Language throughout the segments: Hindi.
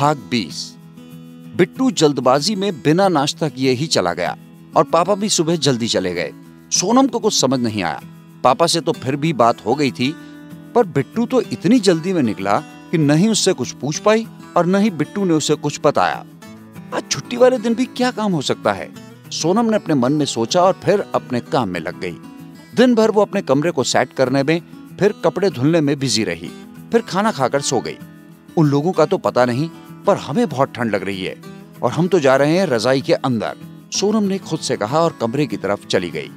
भाग 20। बिट्टू जल्दबाजी में बिना नाश्ता किए ही चला गया और पापा भी सुबह जल्दी चले गए। सोनम को कुछ समझ नहीं आया। पापा से तो फिर भी बात हो गई थी, पर बिट्टू तो इतनी जल्दी में निकला कि न ही उससे कुछ पूछ पाई और न ही बिट्टू ने उसे कुछ बताया। आज छुट्टी वाले दिन भी क्या काम हो सकता है, सोनम ने अपने मन में सोचा और फिर अपने काम में लग गई। दिन भर वो अपने कमरे को सेट करने में, फिर कपड़े धुलने में बिजी रही, फिर खाना खाकर सो गई। उन लोगों का तो पता नहीं, पर हमें बहुत ठंड लग रही है और हम तो जा रहे हैं रजाई के अंदर, सोनम ने खुद से कहा और कमरे की तरफ चली गई।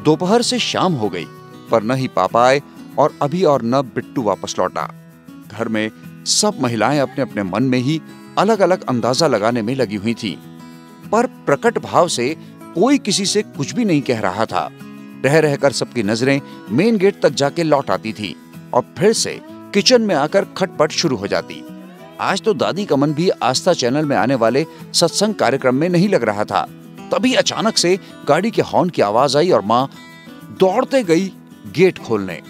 दोपहर से शाम हो गई, पर न ही पापा आए और अभी और न बिट्टू वापस लौटा। घर में सब महिलाएं अपने अपने मन में ही अलग अलग अंदाजा लगाने में लगी हुई थीं, पर प्रकट भाव से कोई किसी से कुछ भी नहीं कह रहा था। रह रहकर सबकी नजरें मेन गेट तक जाके लौट आती थी और फिर से किचन में आकर खटपट शुरू हो जाती। आज तो दादी का मन भी आस्था चैनल में आने वाले सत्संग कार्यक्रम में नहीं लग रहा था। तभी अचानक से गाड़ी के हॉर्न की आवाज आई और माँ दौड़ते गई गेट खोलने।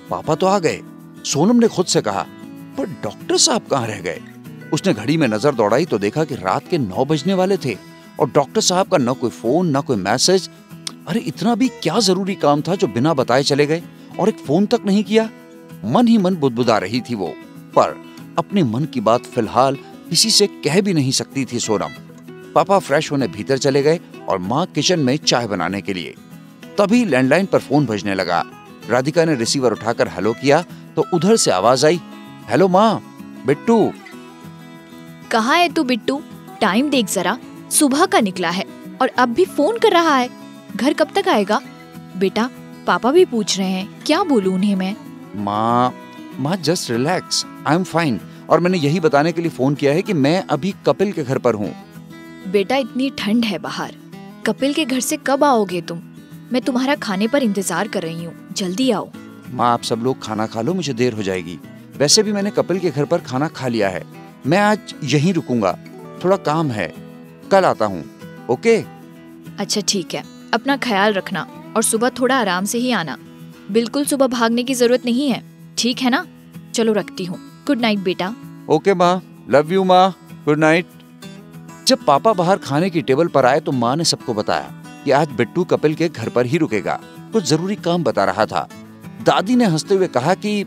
पापा तो आ गए। सोनम ने खुद से कहा, पर डॉक्टर साहब कहाँ रह गए? उसने घड़ी में नजर दौड़ाई तो देखा कि रात के 9 बजने वाले थे और डॉक्टर साहब का न कोई फोन न कोई मैसेज। अरे इतना भी क्या जरूरी काम था जो बिना बताए चले गए और एक फोन तक नहीं किया? मन ही मन बुदबुदा रही थी वो, पर अपने मन की बात फिलहाल किसी से कह भी नहीं सकती थी सोनम। पापा फ्रेश होने भीतर चले गए और माँ किचन में चाय बनाने के लिए। तभी लैंडलाइन पर फोन बजने लगा। राधिका ने रिसीवर उठाकर हेलो किया तो उधर से आवाज आई, हेलो माँ, बिट्टू। कहाँ है तू बिट्टू? टाइम देख जरा, सुबह का निकला है और अब भी फोन कर रहा है। घर कब तक आएगा? बेटा पापा भी पूछ रहे हैं, क्या बोलूं उन्हें मैं? माँ just relax, I am fine. और मैंने यही बताने के लिए फोन किया है कि मैं अभी कपिल के घर पर हूँ। बेटा इतनी ठंड है बाहर, कपिल के घर से कब आओगे तुम? मैं तुम्हारा खाने पर इंतजार कर रही हूँ, जल्दी आओ। माँ आप सब लोग खाना खा लो, मुझे देर हो जाएगी। वैसे भी मैंने कपिल के घर पर खाना खा लिया है। मैं आज यहीं रुकूंगा, थोड़ा काम है, कल आता हूँ। ओके? अच्छा ठीक है, अपना ख्याल रखना और सुबह थोड़ा आराम से ही आना। बिल्कुल सुबह भागने की जरूरत नहीं है, ठीक है ना? चलो रखती हूँ, गुड नाइट बेटा। ओके माँ, लव यू माँ, गुड नाइट। जब पापा बाहर खाने की टेबल पर आए तो माँ ने सबको बताया कि आज बिट्टू कपिल के घर पर ही रुकेगा, कुछ जरूरी काम बता रहा था। दादी ने हंसते हुए कहा कि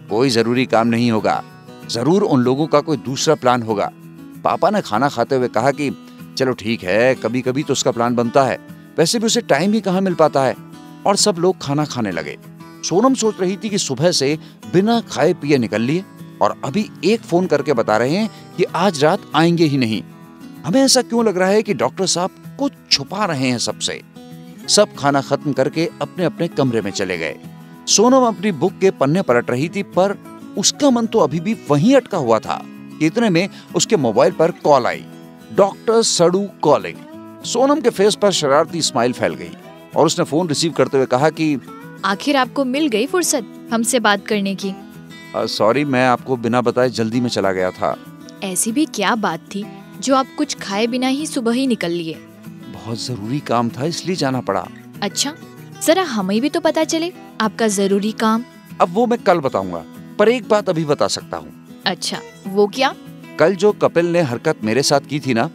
कोई जरूरी काम नहीं होगा, जरूर उन लोगों का कोई दूसरा प्लान होगा। पापा ने खाना खाते हुए कहा कि चलो ठीक है, कभी कभी तो उसका प्लान बनता है, वैसे भी उसे टाइम ही कहाँ मिल पाता है। और सब लोग खाना खाने लगे। सोनम सोच रही थी कि सुबह से बिना खाए पिए निकल लिए और अभी एक फोन करके बता रहे हैं कि आज रात आएंगे ही नहीं। हमें ऐसा क्यों लग रहा है कि डॉक्टर साहब कुछ छुपा रहे हैं सबसे। सब खाना खत्म करके अपने अपने कमरे में चले गए। सोनम अपनी बुक के पन्ने पलट रही थी, पर उसका मन तो अभी भी वहीं अटका हुआ था। इतने में उसके मोबाइल पर कॉल आई, डॉक्टर सड़ू कॉलिंग। सोनम के फेस पर शरारती स्माइल फैल गई और उसने फोन रिसीव करते हुए कहा कि आखिर आपको मिल गई फुर्सत हमसे बात करने की। सॉरी, मैं आपको बिना बताए जल्दी में चला गया था। ऐसी भी क्या बात थी जो आप कुछ खाए बिना ही सुबह ही निकल लिए? बहुत जरूरी काम था, इसलिए जाना पड़ा। अच्छा, जरा हमें भी तो पता चले आपका जरूरी काम। अब वो मैं कल बताऊंगा, पर एक बात अभी बता सकता हूँ। अच्छा, वो क्या? कल जो कपिल ने हरकत मेरे साथ की थी ना,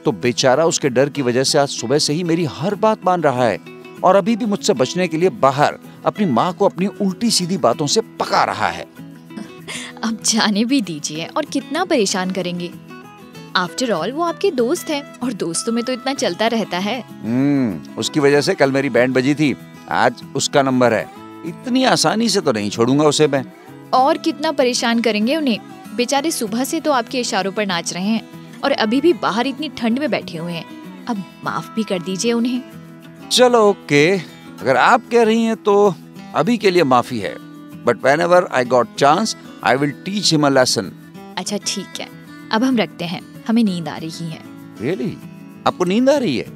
तो बेचारा उसके डर की वजह से आज सुबह से ही मेरी हर बात मान रहा है और अभी भी मुझसे बचने के लिए बाहर अपनी माँ को अपनी उल्टी सीधी बातों से पका रहा है। अब जाने भी दीजिए, और कितना परेशान करेंगे। आफ्टर ऑल वो आपके दोस्त हैं और दोस्तों में तो इतना चलता रहता है। उसकी वजह से कल मेरी बैंड बजी थी, आज उसका नंबर है। इतनी आसानी से तो नहीं छोड़ूंगा उसे मैं। और कितना परेशान करेंगे उन्हें? बेचारे सुबह से तो आपके इशारों पर नाच रहे हैं और अभी भी बाहर इतनी ठंड में बैठे हुए हैं। अब माफ भी कर दीजिए उन्हें। चलो ओके, अगर आप कह रही हैं तो अभी के लिए माफी है, but whenever I got chance I will teach him a lesson. अच्छा ठीक है, अब हम रखते हैं, हमें नींद आ रही है। रियली? आपको नींद आ रही है?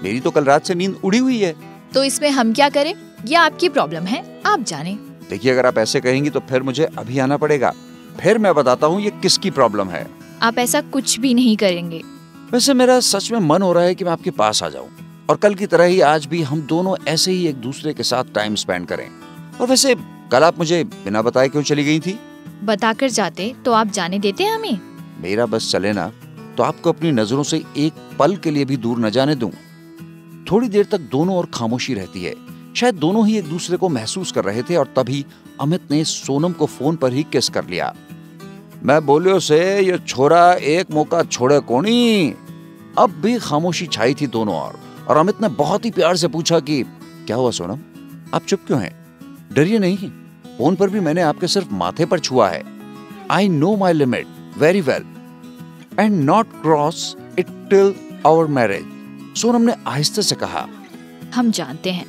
मेरी तो कल रात से नींद उड़ी हुई है। तो इसमें हम क्या करें? ये आपकी प्रॉब्लम है, आप जाने। देखिए, अगर आप ऐसे कहेंगी तो फिर मुझे अभी आना पड़ेगा, फिर मैं बताता हूँ ये किसकी प्रॉब्लम है। आप ऐसा कुछ भी नहीं करेंगे। वैसे मेरा सच में मन हो रहा है कि मैं आपके पास आ जाऊं और कल की तरह ही आज भी हम दोनों ऐसे ही एक दूसरे के साथ टाइम स्पेंड करें। और वैसे कल आप मुझे बिना बताए क्यों चली गई थी? बताकर जाते तो आप जाने देते हमें? मेरा बस चले ना तो आपको अपनी नजरों से एक पल के लिए भी दूर न जाने दूं। थोड़ी देर तक दोनों और खामोशी रहती है। शायद दोनों ही एक दूसरे को महसूस कर रहे थे और तभी अमित ने सोनम को फोन पर ही किस कर लिया। मैं बोलियो से ये छोरा एक मौका छोड़े कोनी। अब भी खामोशी छाई थी दोनों और अमित ने बहुत ही प्यार से पूछा कि क्या हुआ सोनम, आप चुप क्यों हैं? डरिए नहीं, फोन पर भी मैंने आपके सिर्फ माथे पर छुआ है। I know my limit very well and not cross it till our marriage. Sonam ने आहिस्ते से कहा। हम जानते हैं,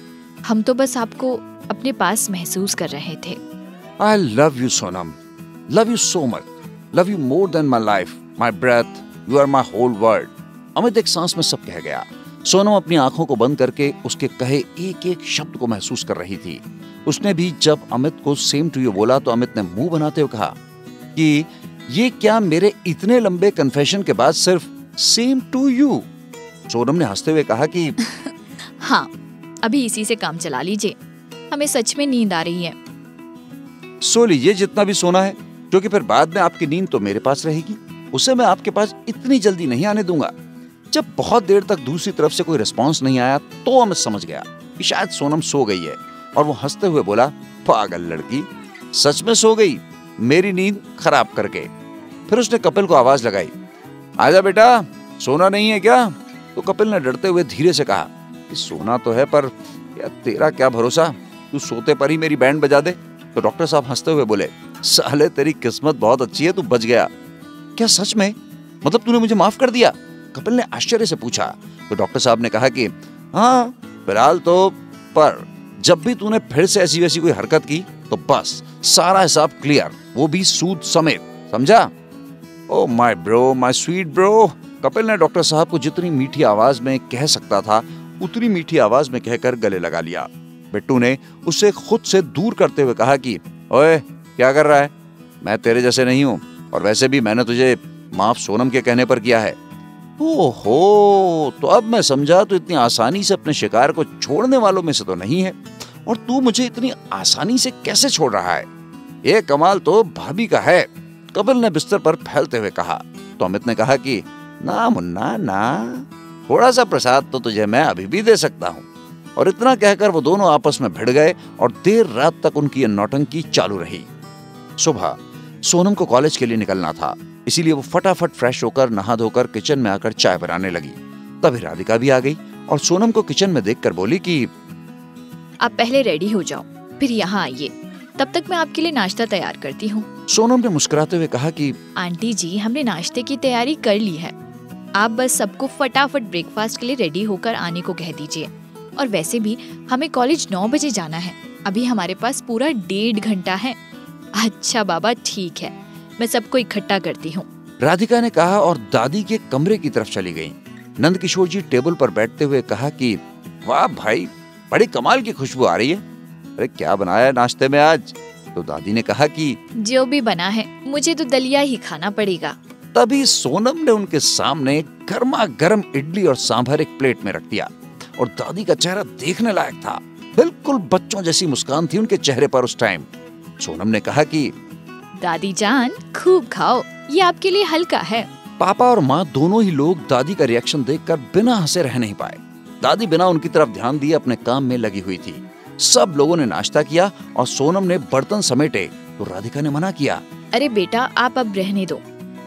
हम तो बस आपको अपने पास महसूस कर रहे थे। I love you Sonam, love you so much, love you more than my life, my breath, you are my whole world. Amit एक सांस में सब कह गया। सोनम अपनी आंखों को बंद करके उसके कहे एक एक शब्द को महसूस कर रही थी। उसने भी जब अमित को सेम टू यू बोला तो अमित ने मुंह बनाते हुए कहा कि ये क्या मेरे इतने लंबे कन्फेशन के बाद सिर्फ सेम टू यू? सोनम ने हंसते हुए कहा कि हाँ, अभी इसी से काम चला लीजिए, हमें सच में नींद आ रही है। सो लीजिए जितना भी सोना है, क्योंकि फिर बाद में आपकी नींद तो मेरे पास रहेगी, उसे मैं आपके पास इतनी जल्दी नहीं आने दूंगा। जब बहुत देर तक दूसरी तरफ से कोई रिस्पॉन्स नहीं आया तो अमित समझ गया कि शायद सोनम सो गई है और वो हंसते हुए बोला, पागल लड़की, सच में सो गई मेरी नींद खराब करके। फिर उसने कपिल को आवाज लगाई, आजा बेटा, सोना नहीं है क्या? तो कपिल ने डरते हुए धीरे से कहा कि सोना तो है, पर यार तेरा क्या भरोसा, तू सोते पर ही मेरी बैंड बजा दे। तो डॉक्टर साहब हंसते हुए बोले, साले तेरी किस्मत बहुत अच्छी है, तू बच गया। क्या सच में? मतलब तूने मुझे माफ कर दिया? कपिल ने आश्चर्य से पूछा। तो डॉक्टर साहब ने कहा कि हाँ फिलहाल तो, पर जब भी तूने फिर से ऐसी वैसी कोई हरकत की तो बस सारा हिसाब क्लियर, वो भी सूद समेत, समझा? Oh my bro, my sweet bro. Kapil ने डॉक्टर साहब को जितनी मीठी आवाज में कह सकता था उतनी मीठी आवाज में कहकर गले लगा लिया। बिट्टू ने उसे खुद से दूर करते हुए कहा कि ओए क्या कर रहा है, मैं तेरे जैसे नहीं हूँ, और वैसे भी मैंने तुझे माफ सोनम के कहने पर किया है। ओहो, तो अब मैं समझा, तो इतनी आसानी से अपने शिकार को छोड़ने वालों में से तो नहीं है, और तू मुझे इतनी आसानी से कैसे छोड़ रहा है? ये कमाल तो भाभी का है, कपिल ने बिस्तर पर फैलते हुए कहा। तो अमित ने कहा कि ना मुन्ना ना, थोड़ा सा प्रसाद तो तुझे मैं अभी भी दे सकता हूँ। और इतना कहकर वो दोनों आपस में भिड़ गए और देर रात तक उनकी नौटंकी चालू रही। सुबह सोनम को कॉलेज के लिए निकलना था, इसीलिए वो फटाफट फ्रेश होकर नहा धोकर किचन में आकर चाय बनाने लगी। तभी राधिका भी आ गई और सोनम को किचन में देखकर बोली कि आप पहले रेडी हो जाओ, फिर यहाँ आइए, तब तक मैं आपके लिए नाश्ता तैयार करती हूँ। सोनम ने मुस्कुराते हुए कहा कि आंटी जी, हमने नाश्ते की तैयारी कर ली है, आप बस सबको फटाफट ब्रेकफास्ट के लिए रेडी होकर आने को कह दीजिए। और वैसे भी हमें कॉलेज 9 बजे जाना है, अभी हमारे पास पूरा 1.5 घंटा है। अच्छा बाबा, ठीक है, मैं सबको इकट्ठा करती हूँ, राधिका ने कहा और दादी के कमरे की तरफ चली गयी। नंद किशोर जी टेबल पर बैठते हुए कहा कि वाह भाई, बड़ी कमाल की खुशबू आ रही है, अरे क्या बनाया है नाश्ते में आज? तो दादी ने कहा कि जो भी बना है मुझे तो दलिया ही खाना पड़ेगा। तभी सोनम ने उनके सामने गर्मा गर्म इडली और सांभर एक प्लेट में रख दिया और दादी का चेहरा देखने लायक था। बिल्कुल बच्चों जैसी मुस्कान थी उनके चेहरे पर उस टाइम। सोनम ने कहा कि दादी जान, खूब खाओ, ये आपके लिए हल्का है। पापा और माँ दोनों ही लोग दादी का रिएक्शन देखकर बिना हंसे रह नहीं पाए। दादी बिना उनकी तरफ ध्यान दिए अपने काम में लगी हुई थी। सब लोगों ने नाश्ता किया और सोनम ने बर्तन समेटे तो राधिका ने मना किया। अरे बेटा, आप अब रहने दो,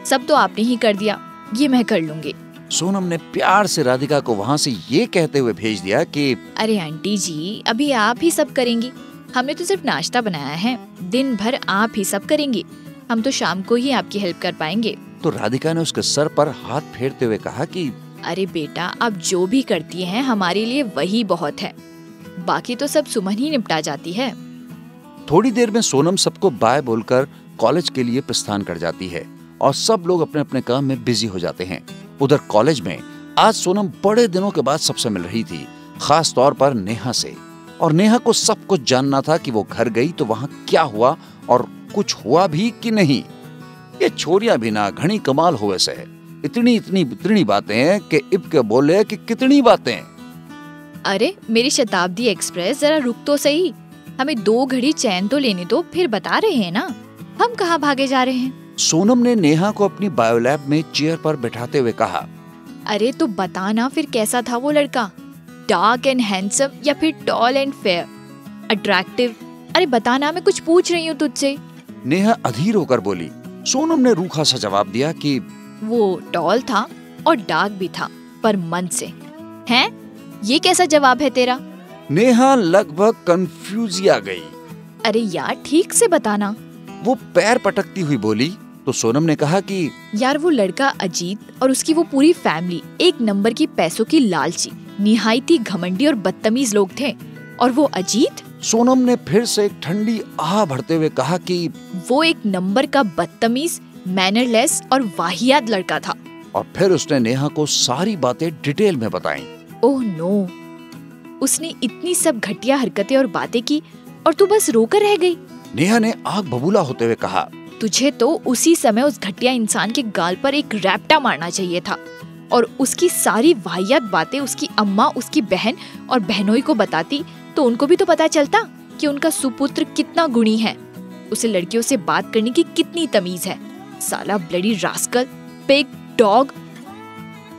सब तो आपने ही कर दिया, ये मैं कर लूंगी। सोनम ने प्यार से राधिका को वहाँ से ये कहते हुए भेज दिया कि अरे आंटी जी, अभी आप ही सब करेंगी, हमने तो सिर्फ नाश्ता बनाया है, दिन भर आप ही सब करेंगी, हम तो शाम को ही आपकी हेल्प कर पाएंगे। तो राधिका ने उसके सर पर हाथ फेरते हुए कहा कि अरे बेटा, आप जो भी करती हैं हमारे लिए वही बहुत है, बाकी तो सब सुमन ही निपटा जाती है। थोड़ी देर में सोनम सबको बाय बोलकर कॉलेज के लिए प्रस्थान कर जाती है और सब लोग अपने अपने काम में बिजी हो जाते हैं। उधर कॉलेज में आज सोनम बड़े दिनों के बाद सबसे मिल रही थी, खास तौर पर नेहा से। और नेहा को सब कुछ जानना था कि वो घर गई तो वहाँ क्या हुआ और कुछ हुआ भी कि नहीं। ये छोरियां भी ना घनी कमाल हो वैसे है, इतनी बातें हैं कि इब के बोले कि कितनी बातें। अरे मेरी शताब्दी एक्सप्रेस, जरा रुक तो सही, हमें 2 घड़ी चैन तो लेने दो, फिर बता रहे हैं ना हम कहाँ भागे जा रहे हैं। सोनम ने नेहा को अपनी बायोलैब में चेयर पर बैठाते हुए कहा, अरे तो बता ना फिर कैसा था वो लड़का, डार्क एंड हैंडसम या फिर टॉल एंड फेयर, अट्रैक्टिव? अरे बता ना, मैं कुछ पूछ रही हूँ तुझसे। नेहा अधीर होकर बोली। सोनम ने रूखा सा जवाब दिया कि वो टॉल था और डार्क भी था, पर मन से। हैं? ये कैसा जवाब है तेरा? नेहा लगभग कंफ्यूजिया गई। अरे यार ठीक से बताना। वो पैर पटकती हुई बोली। तो सोनम ने कहा कि यार वो लड़का अजीत और उसकी वो पूरी फैमिली एक नंबर की पैसों की लालची, निहायती घमंडी और बदतमीज लोग थे। और वो अजीत, सोनम ने फिर से एक ठंडी आह भरते हुए कहा कि वो एक नंबर का बदतमीज, मैनरलेस और वाहियात लड़का था। और फिर उसने नेहा को सारी बातें डिटेल में बताईं। ओह नो, उसने इतनी सब घटिया हरकतें और बातें की और तू बस रोकर रह गई। नेहा ने आग बबूला होते हुए कहा, तुझे तो उसी समय उस घटिया इंसान के गाल पर एक रैप्टा मारना चाहिए था और उसकी सारी वाहियात बातें उसकी अम्मा, उसकी बहन और बहनोई को बताती तो उनको भी तो पता चलता कि उनका सुपुत्र कितना गुणी है, उसे लड़कियों से बात करने की कितनी तमीज है। साला ब्लडी रास्कल, पिग, डॉग।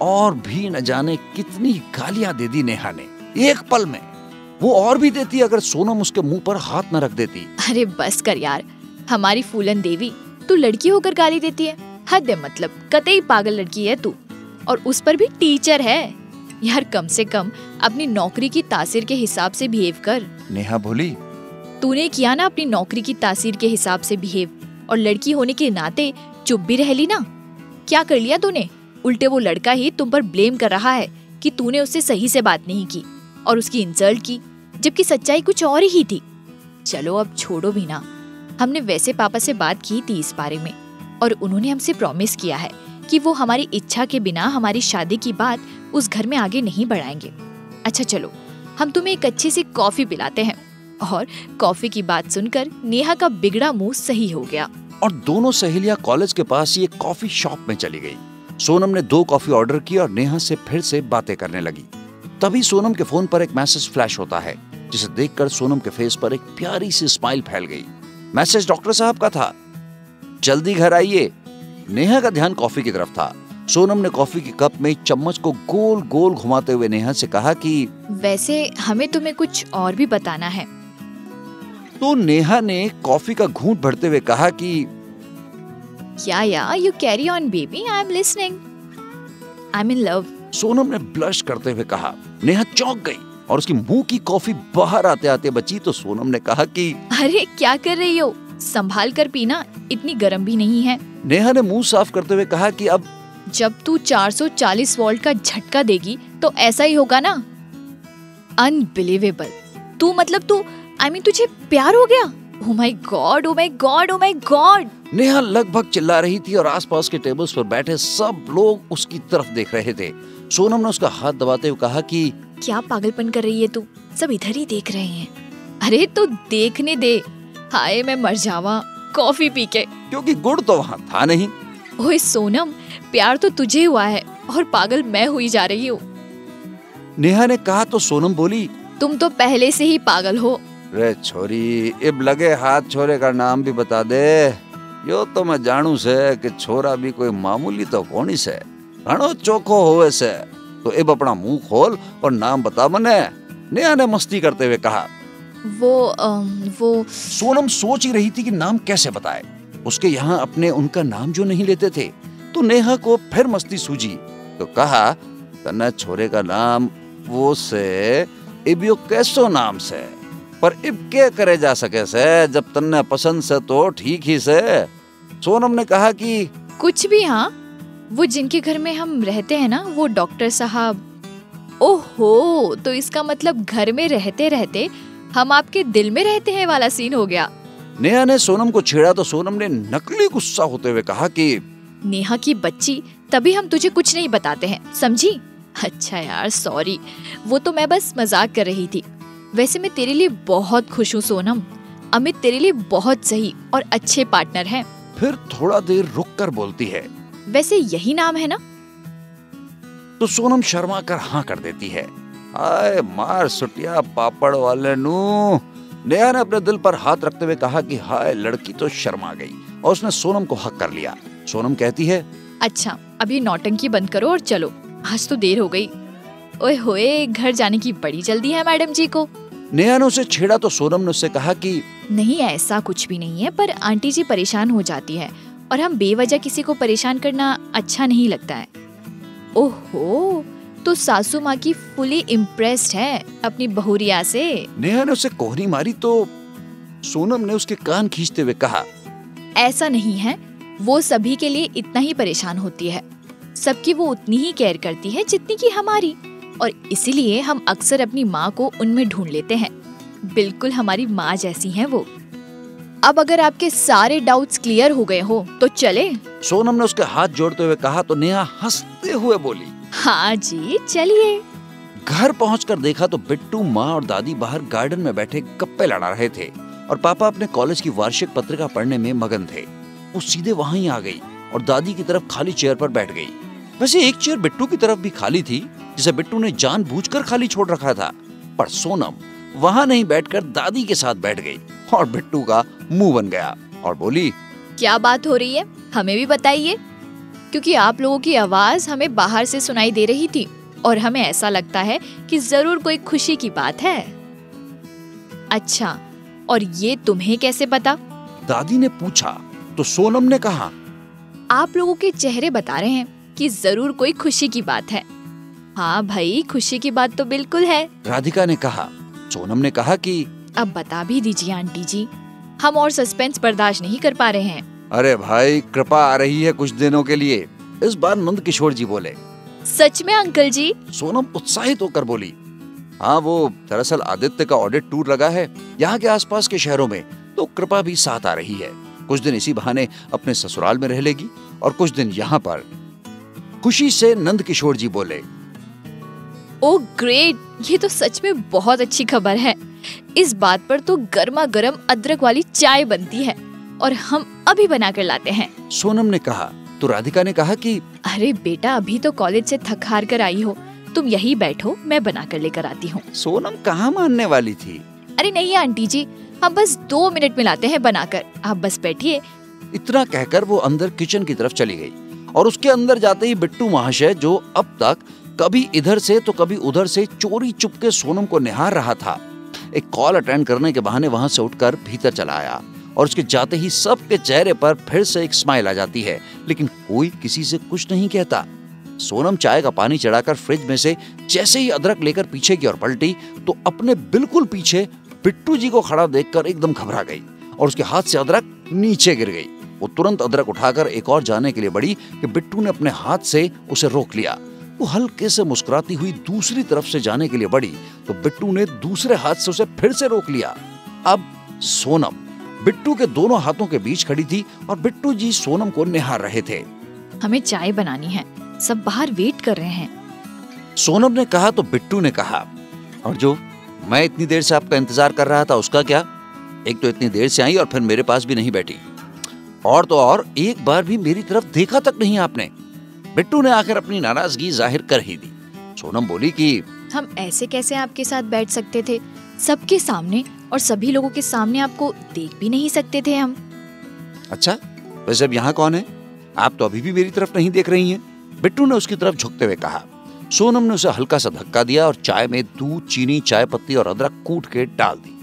और भी न जाने कितनी गालियां दे दी नेहा ने एक पल में। वो और भी देती अगर सोनम उसके मुंह पर हाथ न रख देती। अरे बस कर यार, हमारी फूलन देवी, तू लड़की होकर गाली देती है? हद है, मतलब कतई पागल लड़की है तू, और उस पर भी टीचर है। यार कम से कम अपनी नौकरी की तासीर के हिसाब से बिहेव कर। नेहा बोली। तूने किया ना अपनी नौकरी की तासीर के हिसाब से बिहेव, और लड़की होने के नाते चुप भी रह ली ना। क्या कर लिया तूने? उल्टे वो लड़का ही तुम पर ब्लेम कर रहा है कि तूने उससे सही से बात नहीं की और उसकी इंसल्ट की, जबकि सच्चाई कुछ और ही थी। चलो अब छोड़ो भी ना, हमने वैसे पापा से बात की थी इस बारे में और उन्होंने हमसे प्रॉमिस किया है कि वो हमारी इच्छा के बिना हमारी शादी की बात उस घर में आगे नहीं बढ़ाएंगे। अच्छा चलो, हम तुम्हें एक अच्छी सी कॉफी पिलाते हैं। और कॉफी की बात सुनकर नेहा का बिगड़ा मुंह सही हो गया और दोनों सहेलियां कॉलेज के पास ही एक कॉफी शॉप में चली गई। सोनम ने 2 कॉफी ऑर्डर की और नेहा से फिर से बातें करने लगी। तभी सोनम के फोन पर एक मैसेज फ्लैश होता है, जिसे देखकर सोनम के फेस पर एक प्यारी सी स्माइल फैल गई। मैसेज डॉक्टर साहब का था, जल्दी घर आइए। नेहा का ध्यान कॉफी की तरफ था। सोनम ने कॉफी के कप में चम्मच को गोल गोल घुमाते हुए नेहा से कहा कि वैसे हमें तुम्हें कुछ और भी बताना है। तो नेहा ने कॉफी का घूंट भरते हुए कहा कि या you carry on baby, I am listening, I am in love. Sonam ने ब्लश करते हुए कहा। नेहा चौंक गई और उसकी मुंह की कॉफी बाहर आते आते बची। तो सोनम ने कहा कि अरे क्या कर रही हो, संभाल कर पीना, इतनी गर्म भी नहीं है। नेहा ने मुंह साफ करते हुए कहा कि अब जब तू 440 वोल्ट का झटका देगी तो ऐसा ही होगा ना। अनबिलीवेबल, तू मतलब तू तुझे प्यार हो गया? Oh my God, oh my God, oh my God. Neha लगभग चिल्ला रही थी और आसपास के टेबल्स पर बैठे सब लोग उसकी तरफ देख रहे थे। सोनम ने उसका हाथ दबाते हुए कहा कि क्या पागलपन कर रही है तू, सब इधर ही देख रहे हैं। अरे तो देखने दे। हाय मैं मर जावा कॉफी पी के, क्योंकि गुड़ तो वहाँ था नहीं। ओए सोनम, प्यार तो तुझे हुआ है और पागल मैं हुई जा रही हूँ। नेहा ने कहा तो सोनम बोली, तुम तो पहले से ही पागल हो। रे छोरी, इब लगे हाथ छोरे का नाम भी बता दे। यो तो मैं जानू से कि छोरा भी कोई मामूली तो कोनी से, घणो चोखो होवे से। तो इब अपना मुंह खोल और नाम बता मने। नेहा ने मस्ती करते हुए कहा। वो सोनम सोच ही रही थी कि नाम कैसे बताए। उसके यहाँ अपने उनका नाम जो नहीं लेते थे। तो नेहा को फिर मस्ती सूझी तो कहा, तन्ने छोरे का नाम वो से इब यो कैसो नाम से, पर इब के करे जा सके से, जब तन्ने पसंद से तो ठीक ही से। सोनम ने कहा कि कुछ भी। हाँ, वो जिनके घर में हम रहते हैं ना, वो डॉक्टर साहब। ओहो, तो इसका मतलब घर में रहते रहते हम आपके दिल में रहते हैं वाला सीन हो गया। नेहा ने सोनम को छेड़ा तो सोनम ने नकली गुस्सा होते हुए कहा कि नेहा की बच्ची, तभी हम तुझे कुछ नहीं बताते हैं, समझी? अच्छा यार सॉरी, वो तो मैं बस मजाक कर रही थी। वैसे मैं तेरे लिए बहुत खुश हूँ सोनम, अमित तेरे लिए बहुत सही और अच्छे पार्टनर हैं। फिर थोड़ा देर रुक कर बोलती है, वैसे यही नाम है ना? तो सोनम शर्मा कर हाँ कर देती है। आए मार सुटिया पापड़ वाले नू। नेहा ने अपने दिल पर हाथ रखते हुए कहा कि हाय लड़की तो शर्मा गई और उसने सोनम को हक कर लिया। सोनम कहती है, अच्छा अब ये नौटंकी बंद करो और चलो, आज तो देर हो गई। ओए होए, घर जाने की बड़ी जल्दी है मैडम जी को। नेहा ने उसे छेड़ा तो सोनम ने उससे कहा कि नहीं, ऐसा कुछ भी नहीं है, पर आंटी जी परेशान हो जाती है और हम बेवजह किसी को परेशान करना अच्छा नहीं लगता है। ओहो, तो सासू माँ की फुली इम्प्रेस्ड है अपनी बहुरिया से। नेहा ने उसे कोहनी मारी तो सोनम ने उसके कान खींचते हुए कहा, ऐसा नहीं है, वो सभी के लिए इतना ही परेशान होती है। सबकी वो उतनी ही केयर करती है जितनी की हमारी, और इसीलिए हम अक्सर अपनी माँ को उनमें ढूंढ लेते हैं। बिल्कुल हमारी माँ जैसी हैं वो। अब अगर आपके सारे डाउट्स क्लियर हो गए हो तो चले। सोनम ने उसके हाथ जोड़ते हुए कहा तो नेहा हंसते हुए बोली, हाँ जी चलिए। घर पहुंचकर देखा तो बिट्टू, माँ और दादी बाहर गार्डन में बैठे गप्पे लड़ा रहे थे और पापा अपने कॉलेज की वार्षिक पत्रिका पढ़ने में मगन थे। वो सीधे वहां ही आ गई और दादी की तरफ खाली चेयर पर बैठ गई। वैसे एक चेयर बिट्टू की तरफ भी खाली थी, जिसे बिट्टू ने जानबूझकर खाली छोड़ रखा था, पर सोनम वहां नहीं बैठकर दादी के साथ बैठ गई और बिट्टू का मुंह बन गया और बोली, क्या बात हो रही है, हमें भी बताइए, क्योंकि आप लोगों की आवाज हमें बाहर से सुनाई दे रही थी और हमें ऐसा लगता है कि जरूर कोई खुशी की बात है। अच्छा, और ये तुम्हें कैसे पता? दादी ने पूछा तो सोनम ने कहा, आप लोगों के चेहरे बता रहे हैं कि जरूर कोई खुशी की बात है। हाँ भाई, खुशी की बात तो बिल्कुल है। राधिका ने कहा। सोनम ने कहा कि अब बता भी दीजिए आंटी जी, हम और सस्पेंस बर्दाश्त नहीं कर पा रहे हैं। अरे भाई, कृपा आ रही है कुछ दिनों के लिए, इस बार नंद किशोर जी बोले। सच में अंकल जी? सोनम उत्साहित होकर बोली, हाँ, वो दरअसल आदित्य का ऑडिट टूर लगा है यहाँ के आसपास के शहरों में, तो कृपा भी साथ आ रही है। कुछ दिन इसी बहाने अपने ससुराल में रह लेगी और कुछ दिन यहाँ पर। खुशी से नंद किशोर जी बोले, ओह ग्रेट, ये तो सच में बहुत अच्छी खबर है। इस बात पर तो गर्मा गर्म अदरक वाली चाय बनती है और हम अभी बना कर लाते हैं। सोनम ने कहा तो राधिका ने कहा कि अरे बेटा, अभी तो कॉलेज से थक हार कर आई हो, तुम यही बैठो, मैं बना कर लेकर आती हूँ। सोनम कहाँ मानने वाली थी। अरे नहीं आंटी जी, हम बस 2 मिनट में लाते हैं बनाकर, आप बस बैठिए। इतना कहकर वो अंदर किचन की तरफ चली गई और उसके अंदर जाते ही बिट्टू महाशय, जो अब तक कभी इधर से तो कभी उधर से चोरी चुपके सोनम को निहार रहा था, एक कॉल अटेंड करने के बहाने वहां से उठकर भीतर चला आया और उसके जाते ही सबके चेहरे पर फिर से एक स्माइल आ जाती है, लेकिन कोई किसी से कुछ नहीं कहता। सोनम चाय का पानी चढ़ाकर फ्रिज में से जैसे ही अदरक लेकर पीछे की ओर पलटी तो अपने बिल्कुल पीछे बिट्टू जी को खड़ा देखकर एकदम घबरा गई और उसके हाथ से अदरक नीचे गिर गई। वो तुरंत अदरक उठाकर एक और जाने के लिए बढ़ी कि बिट्टू ने अपने हाथ से उसे रोक लिया। वो हल्के से मुस्कुराती हुई दूसरी तरफ से जाने के लिए बढ़ी तो बिट्टू ने दूसरे हाथ से उसे फिर से रोक लिया। अब सोनम बिट्टू के दोनों हाथों के बीच खड़ी थी और बिट्टू जी सोनम को निहार रहे थे। हमें चाय बनानी है, सब बाहर वेट कर रहे हैं। सोनम ने कहा तो बिट्टू ने कहा, और जो मैं इतनी देर से आपका इंतजार कर रहा था उसका क्या? एक तो इतनी देर से आई और फिर मेरे पास भी नहीं बैठी, और तो और एक बार भी मेरी तरफ देखा तक नहीं आपने। बिट्टू ने आखिर अपनी नाराजगी जाहिर कर ही दी। सोनम बोली कि हम ऐसे कैसे आपके साथ बैठ सकते थे, सबके सामने, और सभी लोगों के सामने आपको देख भी नहीं सकते थे हम। अच्छा, वैसे अब यहाँ कौन है? आप तो अभी भी मेरी तरफ नहीं देख रही हैं। बिट्टू ने उसकी तरफ झुकते हुए कहा। सोनम ने उसे हल्का सा धक्का दिया और चाय में दूध, चीनी, चाय पत्ती और अदरक कूट के डाल दी।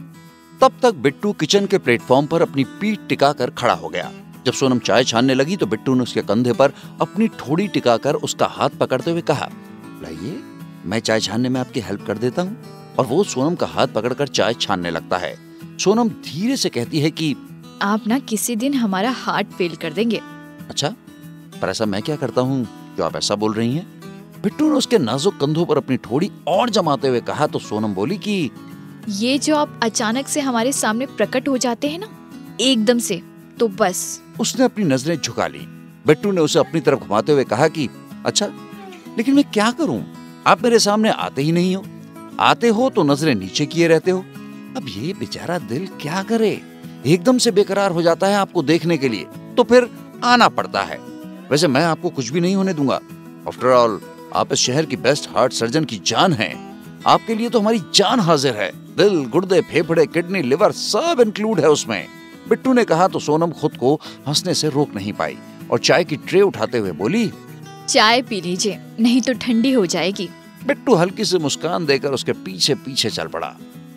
तब तक बिट्टू किचन के प्लेटफॉर्म पर अपनी पीठ टिकाकर खड़ा हो गया। जब सोनम चाय छानने लगी तो बिट्टू ने उसके कंधे पर अपनी ठोड़ी टिकाकर उसका हाथ पकड़ते हुए कहा, लाइए, मैं चाय छानने में आपकी हेल्प कर देता हूँ। और वो सोनम का हाथ पकड़कर चाय छानने लगता है। सोनम धीरे से कहती है कि आप ना किसी दिन हमारा हार्ट फेल कर देंगे। अच्छा, पर ऐसा मैं क्या करता हूँ जो आप ऐसा बोल रही हैं? बिट्टू ने उसके नाजुक कंधों पर अपनी ठोड़ी और जमाते हुए कहा तो सोनम बोली कि ये जो आप अचानक से हमारे सामने प्रकट हो जाते हैं ना, एकदम से, तो बस। उसने अपनी नजरें झुका ली। बिट्टू ने उसे अपनी तरफ घुमाते हुए कहा कि अच्छा, लेकिन मैं क्या करूं? आप मेरे सामने आते ही नहीं हो, आते हो तो नजरें नीचे किए रहते हो। अब ये बेचारा दिल क्या करे, एकदम से बेकरार हो जाता है आपको देखने के लिए, तो फिर आना पड़ता है। वैसे मैं आपको कुछ भी नहीं होने दूंगा। आफ्टर ऑल, आप इस शहर की बेस्ट हार्ट सर्जन की जान हैं। आपके लिए तो हमारी जान हाजिर है। दिल, गुर्दे, फेफड़े, किडनी, लिवर सब इंक्लूड है उसमें। बिट्टू ने कहा तो सोनम खुद को हंसने से रोक नहीं पाई और चाय की ट्रे उठाते हुए बोली, चाय पी लीजिए, नहीं तो ठंडी हो जाएगी। बिट्टू हल्की सी मुस्कान देकर उसके पीछे पीछे चल पड़ा।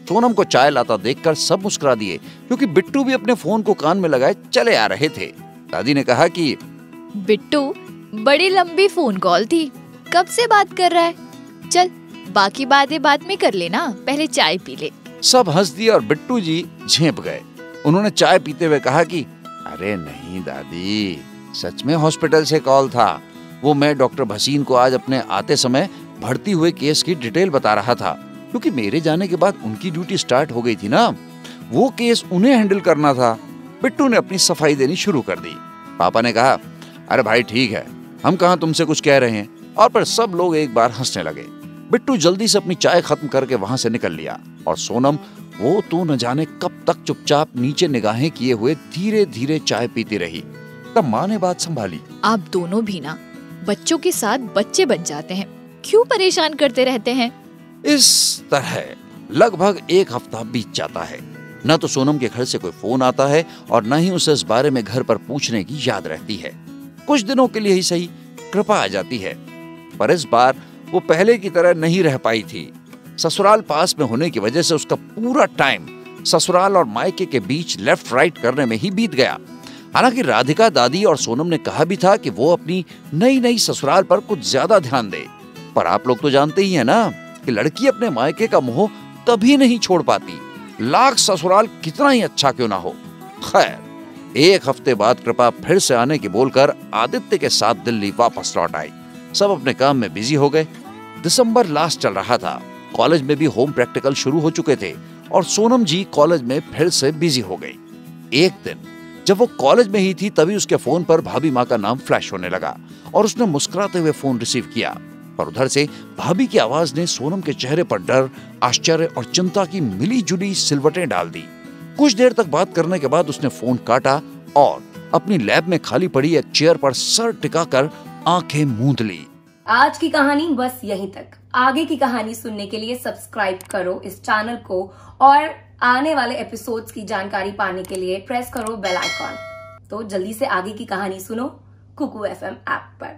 सोनम को चाय लाता देखकर सब मुस्कुरा दिए, क्योंकि बिट्टू भी अपने फोन को कान में लगाए चले आ रहे थे। दादी ने कहा कि बिट्टू, बड़ी लंबी फोन कॉल थी, कब से बात कर रहा है? चल बाकी बातें बाद में कर लेना, पहले चाय पी ले। सब हंस दिए और बिट्टू जी झेप गए। उन्होंने चाय पीते हुए कहा कि अरे नहीं दादी, सच में हॉस्पिटल से कॉल था। वो मैं डॉक्टर भसीन को आज अपने आते समय बढ़ती हुए केस की डिटेल बता रहा था, क्योंकि मेरे जाने के बाद उनकी ड्यूटी स्टार्ट हो गई थी ना, वो केस उन्हें हैंडल करना था। बिट्टू ने अपनी सफाई देनी शुरू कर दी। पापा ने कहा, अरे भाई ठीक है, हम कहाँ तुमसे कुछ कह रहे हैं, और पर सब लोग एक बार हंसने लगे। बिट्टू जल्दी से अपनी चाय खत्म करके वहां से निकल लिया और सोनम वो तो न जाने कब तक चुपचाप नीचे निगाहें किए हुए धीरे धीरे चाय पीती रही। तब माँ ने बात संभाली, आप दोनों भी ना बच्चों के साथ बच्चे बन जाते हैं, क्यों परेशान करते रहते हैं? इस तरह लगभग एक हफ्ता बीत जाता है। न तो सोनम के घर से कोई फोन आता है और न ही उसे इस बारे में घर पर पूछने की याद रहती है। कुछ दिनों के लिए ही सही कृपा आ जाती है, पर इस बार वो पहले की तरह नहीं रह पाई थी। ससुराल पास में होने की वजह से उसका पूरा टाइम ससुराल और मायके के बीच लेफ्ट राइट करने में ही बीत गया। हालांकि राधिका दादी और सोनम ने कहा भी था कि वो अपनी नई नई ससुराल पर कुछ ज्यादा ध्यान दे, पर आप लोग तो जानते ही हैं ना कि लड़की अपने मायके का मोह कभी नहीं छोड़ पाती, लाख ससुराल कितना ही अच्छा क्यों ना हो। खैर, एक हफ्ते बाद कृपा फिर से आने की बोलकर आदित्य के साथ दिल्ली वापस लौट आई। सब अपने काम में बिजी हो गए। दिसंबर लास्ट चल रहा था, कॉलेज में भी होम प्रैक्टिकल शुरू हो चुके थे और सोनम जी कॉलेज में फिर से बिजी हो गई। एक दिन जब वो कॉलेज में ही थी तभी उसके फोन पर भाभी माँ का नाम फ्लैश होने लगा और उसने मुस्कुराते हुए फोन रिसीव किया, पर उधर से भाभी की आवाज ने सोनम के चेहरे पर डर, आश्चर्य और चिंता की मिली जुली सिलवटें डाल दी। कुछ देर तक बात करने के बाद उसने फोन काटा और अपनी लैब में खाली पड़ी एक चेयर पर सर टिकाकर आंखें मूंद ली। आज की कहानी बस यहीं तक। आगे की कहानी सुनने के लिए सब्सक्राइब करो इस चैनल को और आने वाले एपिसोड्स की जानकारी पाने के लिए प्रेस करो बेल आइकॉन। तो जल्दी से आगे की कहानी सुनो कुकू FM ऐप पर।